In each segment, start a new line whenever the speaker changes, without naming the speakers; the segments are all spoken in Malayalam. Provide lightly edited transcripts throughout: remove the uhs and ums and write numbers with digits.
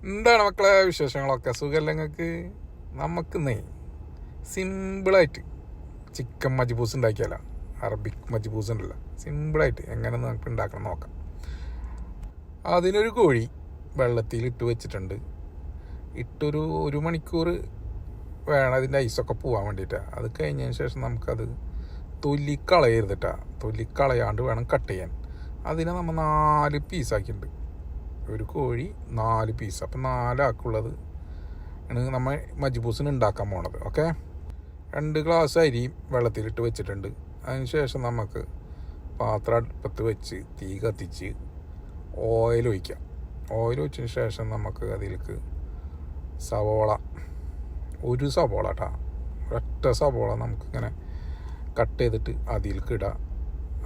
എന്താണ് മക്കളെ വിശേഷങ്ങളൊക്കെ? സുഖമല്ല നിങ്ങൾക്ക്? നമുക്ക് സിമ്പിളായിട്ട് ചിക്കൻ മജ്ബൂസ് ഉണ്ടാക്കിയാലോ? അറബിക് മജ്ബൂസ് ഉണ്ടല്ലോ, സിമ്പിളായിട്ട് എങ്ങനെ നമുക്ക് ഉണ്ടാക്കണം നോക്കാം. അതിനൊരു കോഴി വെള്ളത്തിൽ ഇട്ട് വെച്ചിട്ടുണ്ട്. ഒരു മണിക്കൂർ വേണം അതിൻ്റെ ഐസൊക്കെ പോകാൻ വേണ്ടിയിട്ട്. അത് കഴിഞ്ഞതിന് ശേഷം നമുക്കത് തൊലിക്കളയരുതിട്ടാ, തൊലിക്കളയാണ്ട് വേണം കട്ട് ചെയ്യാൻ. അതിനെ നമ്മൾ 4 പീസാക്കിയിട്ടുണ്ട്. ഒരു കോഴി 4 പീസ്, അപ്പം 4 ആക്കുള്ളത് ആണ് നമ്മൾ മജ്ബൂസിന് ഉണ്ടാക്കാൻ പോണത്. ഓക്കെ, 2 ഗ്ലാസ് അരി വെള്ളത്തിലിട്ട് വെച്ചിട്ടുണ്ട്. അതിന് ശേഷം നമുക്ക് പാത്രം അടുപ്പത്ത് വെച്ച് തീ കത്തിച്ച് ഓയിൽ ഒഴിക്കാം. ഓയിൽ ഒഴിച്ചതിന് ശേഷം നമുക്ക് അതിലേക്ക് സവോള, ഒരു സവോള കേട്ടോ, ഒരൊറ്റ സവോള നമുക്കിങ്ങനെ കട്ട് ചെയ്തിട്ട് അതിലേക്ക് ഇടാം.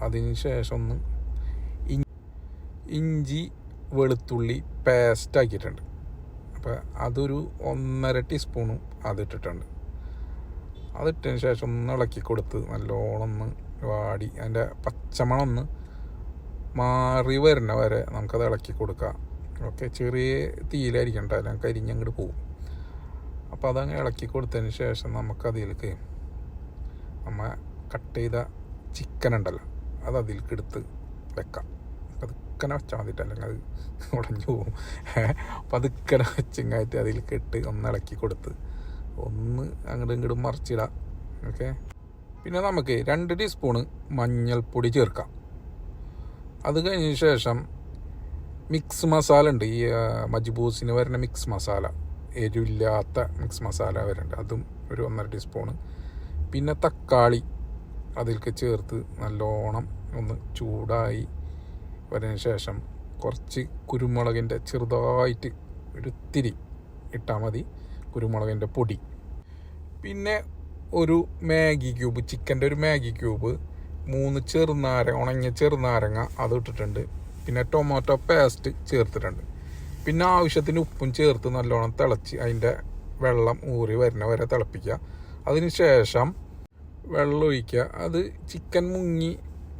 അതിന് ശേഷം ഒന്ന് ഇഞ്ചി വെളുത്തുള്ളി പേസ്റ്റ് ആക്കിയിട്ടുണ്ട്. അപ്പോൾ അതൊരു 1.5 ടീസ്പൂണും അതിട്ടിട്ടുണ്ട്. അതിട്ടതിന് ശേഷം ഒന്ന് ഇളക്കി കൊടുത്ത് നല്ലോണം ഒന്ന് വാടി അതിൻ്റെ പച്ചമണം ഒന്ന് മാറി വരുന്ന വരെ നമുക്കത് ഇളക്കി കൊടുക്കാം. ഓക്കെ, ചെറിയ തീയിലായിരിക്കണ്ട, അല്ലെങ്കിൽ കരിഞ്ഞങ്ങോട്ട് പോകും. അപ്പോൾ അതങ്ങ് ഇളക്കി കൊടുത്തതിന് ശേഷം നമുക്കതിലേക്ക് നമ്മൾ കട്ട് ചെയ്ത ചിക്കൻ ഉണ്ടല്ലോ, അത് അതിലേക്ക് എടുത്ത് വെക്കാം. പതുക്കനെ വെച്ചാൽ മതിയിട്ട്, അല്ലെങ്കിൽ അത് ഉടഞ്ഞു പോകും. പതുക്കനെ വെച്ചിങ്ങായിട്ട് അതിലേക്ക് ഇട്ട് ഒന്ന് ഇളക്കി കൊടുത്ത് ഒന്ന് അങ്ങോട്ടും ഇങ്ങോട്ടും മറിച്ചിടാം. ഓക്കെ, പിന്നെ നമുക്ക് 2 ടീസ്പൂണ് മഞ്ഞൾപ്പൊടി ചേർക്കാം. അത് കഴിഞ്ഞതിന് ശേഷം മിക്സ് മസാല ഉണ്ട്, ഈ മജ്ബൂസിന് വരുന്ന മിക്സ് മസാല, എരിവില്ലാത്ത മിക്സ് മസാല വരുന്നുണ്ട്, അതും ഒരു 1.5 ടീസ്പൂണ്. പിന്നെ തക്കാളി അതിലേക്ക് ചേർത്ത് നല്ലോണം ഒന്ന് ചൂടായി വരുന്നതിന് ശേഷം കുറച്ച് കുരുമുളകിൻ്റെ ചെറുതായിട്ട് ഒരു തിരി ഇട്ടാൽ മതി, കുരുമുളകിൻ്റെ പൊടി. പിന്നെ ഒരു മാഗി ക്യൂബ്, ചിക്കൻ്റെ ഒരു മാഗി ക്യൂബ്, 3 ചെറുനാരങ്ങ, ഉണങ്ങിയ ചെറുനാരങ്ങ അത് ഇട്ടിട്ടുണ്ട്. പിന്നെ ടൊമാറ്റോ പേസ്റ്റ് ചേർത്തിട്ടുണ്ട്. പിന്നെ ആവശ്യത്തിന് ഉപ്പും ചേർത്ത് നല്ലോണം തിളച്ച് അതിൻ്റെ വെള്ളം ഊറി വരുന്ന വരെ തിളപ്പിക്കുക. അതിന് ശേഷം വെള്ളം ഒഴിക്കുക. അത് ചിക്കൻ മുങ്ങി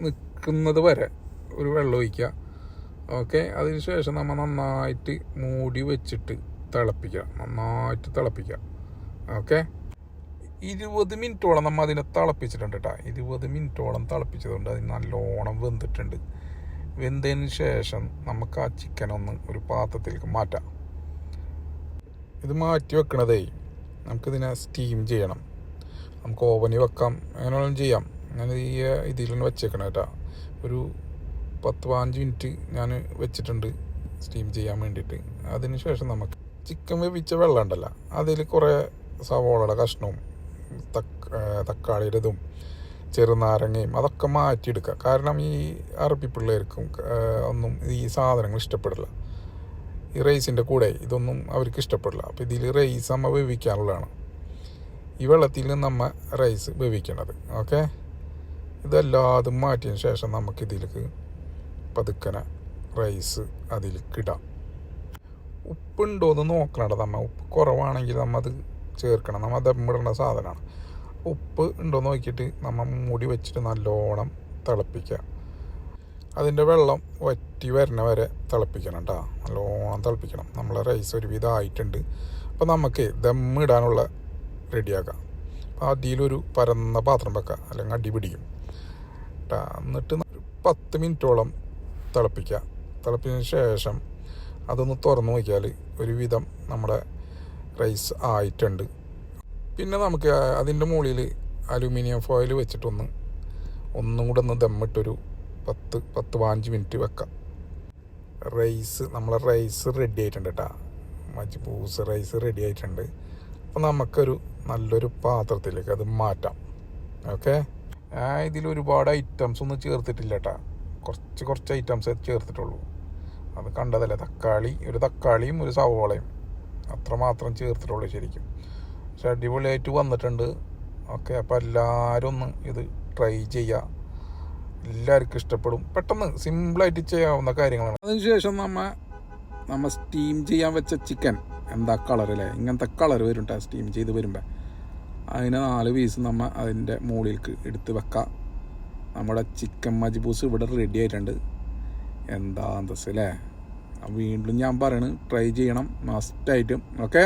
നിൽക്കുന്നത് വരെ ഒരു വെള്ളം ഒഴിക്കുക. ഓക്കെ, അതിന് ശേഷം നമ്മൾ നന്നായിട്ട് മൂടി വെച്ചിട്ട് തിളപ്പിക്കുക, നന്നായിട്ട് തിളപ്പിക്കുക. ഓക്കെ, 20 മിനിറ്റോളം നമ്മൾ അതിനെ തിളപ്പിച്ചിട്ടുണ്ട് കേട്ടോ. 20 മിനിറ്റോളം തിളപ്പിച്ചതുകൊണ്ട് അതിന് നല്ലോണം വെന്തിട്ടുണ്ട്. വെന്തതിന് ശേഷം നമുക്ക് ആ ചിക്കനൊന്ന് ഒരു പാത്രത്തിലേക്ക് മാറ്റാം. ഇത് മാറ്റി വെക്കണതേ നമുക്കിതിനെ സ്റ്റീം ചെയ്യണം. നമുക്ക് ഓവനിൽ വെക്കാം, അങ്ങനെയൊന്നും ചെയ്യാം. ഞാൻ ഈ ഇതിലൊന്ന് വെച്ചേക്കണം കേട്ടോ. ഒരു 10-15 മിനിറ്റ് ഞാൻ വെച്ചിട്ടുണ്ട് സ്റ്റീം ചെയ്യാൻ വേണ്ടിയിട്ട്. അതിന് ശേഷം നമുക്ക് ചിക്കൻ വേവിച്ച വെള്ളം ഉണ്ടല്ലോ, അതിൽ കുറേ സവോളയുടെ കഷ്ണവും തക്കാളിയുടെ ഇതും ചെറുനാരങ്ങയും അതൊക്കെ മാറ്റിയെടുക്കുക. കാരണം ഈ അറബി പിള്ളേർക്കും ഒന്നും ഈ സാധനങ്ങൾ ഇഷ്ടപ്പെടില്ല. ഈ റൈസിൻ്റെ കൂടെ ഇതൊന്നും അവർക്ക് ഇഷ്ടപ്പെടില്ല. അപ്പോൾ ഇതിൽ റൈസ് നമ്മൾ വേവിക്കാനുള്ളതാണ്. ഈ വെള്ളത്തിൽ നമ്മൾ റൈസ് വേവിക്കണത്. ഓക്കെ, ഇതെല്ലാതും മാറ്റിയതിന് ശേഷം നമുക്കിതിലേക്ക് പതുക്കനെ റൈസ് അതിലേക്ക് ഇടാം. ഉപ്പുണ്ടോ എന്ന് നോക്കണം നമ്മൾ. ഉപ്പ് കുറവാണെങ്കിൽ നമ്മൾ അത് ചേർക്കണം. നമ്മൾ ദമ്മിടുന്ന സാധനമാണ്. ഉപ്പ് ഉണ്ടോ എന്ന് നോക്കിയിട്ട് നമ്മൾ മൂടി വെച്ചിട്ട് നല്ലോണം തിളപ്പിക്കുക. അതിൻ്റെ വെള്ളം വറ്റി വരുന്ന വരെ തിളപ്പിക്കണം കേട്ടോ, നല്ലോണം തിളപ്പിക്കണം. നമ്മളെ റൈസ് ഒരുവിധം ആയിട്ടുണ്ട്. അപ്പോൾ നമുക്ക് ദമ്മിടാനുള്ള റെഡിയാക്കാം. അപ്പോൾ അതിലൊരു പരന്ന പാത്രം വെക്കുക, അല്ലെങ്കിൽ അടി പിടിക്കും കേട്ടോ. എന്നിട്ട് 10 മിനിറ്റോളം തിളപ്പിക്കുക. തിളപ്പിച്ചതിന് ശേഷം അതൊന്ന് തുറന്ന് നോക്കിയാൽ ഒരുവിധം നമ്മുടെ റൈസ് ആയിട്ടുണ്ട്. പിന്നെ നമുക്ക് അതിൻ്റെ മുകളിൽ അലുമിനിയം ഫോയിൽ വെച്ചിട്ടൊന്നും കൂടെ ഒന്ന് ദമ്മിട്ടൊരു 10-15 മിനിറ്റ് വെക്കാം. നമ്മളെ റൈസ് റെഡി ആയിട്ടുണ്ട് കേട്ടോ. മജ്ബൂസ് റൈസ് റെഡി ആയിട്ടുണ്ട്. അപ്പോൾ നമുക്കൊരു നല്ലൊരു പാത്രത്തിലേക്ക് അത് മാറ്റാം. ഓക്കെ, ഇതിൽ ഒരുപാട് ഐറ്റംസ് ഒന്നും ചേർത്തിട്ടില്ല കേട്ടോ. കുറച്ച് ഐറ്റംസ് ചേർത്തിട്ടുള്ളൂ. അത് കണ്ടതല്ലേ, ഒരു തക്കാളിയും ഒരു സവോളയും അത്രമാത്രം ചേർത്തിട്ടുള്ളൂ ശരിക്കും. പക്ഷെ അടിപൊളിയായിട്ട് വന്നിട്ടുണ്ട്. ഓക്കെ, അപ്പോൾ എല്ലാവരും ഒന്ന് ഇത് ട്രൈ ചെയ്യുക, എല്ലാവർക്കും ഇഷ്ടപ്പെടും. പെട്ടെന്ന് സിമ്പിളായിട്ട് ചെയ്യാവുന്ന കാര്യങ്ങളാണ്. അതിനുശേഷം നമ്മൾ സ്റ്റീം ചെയ്യാൻ വെച്ച ചിക്കൻ എന്താ കളറല്ലേ, ഇങ്ങനത്തെ കളർ വരും കേട്ടോ സ്റ്റീം ചെയ്ത് വരുമ്പോൾ. അതിന് 4 പീസ് നമ്മൾ അതിൻ്റെ മുകളിലേക്ക് എടുത്ത് വെക്കാം. നമ്മുടെ ചിക്കൻ മജ്ബൂസ് ഇവിടെ റെഡി ആയിട്ടുണ്ട്. എന്താ അന്തസ് അല്ലേ? വീണ്ടും ഞാൻ പറയണ് ട്രൈ ചെയ്യണം മസ്റ്റായിട്ടും. ഓക്കെ.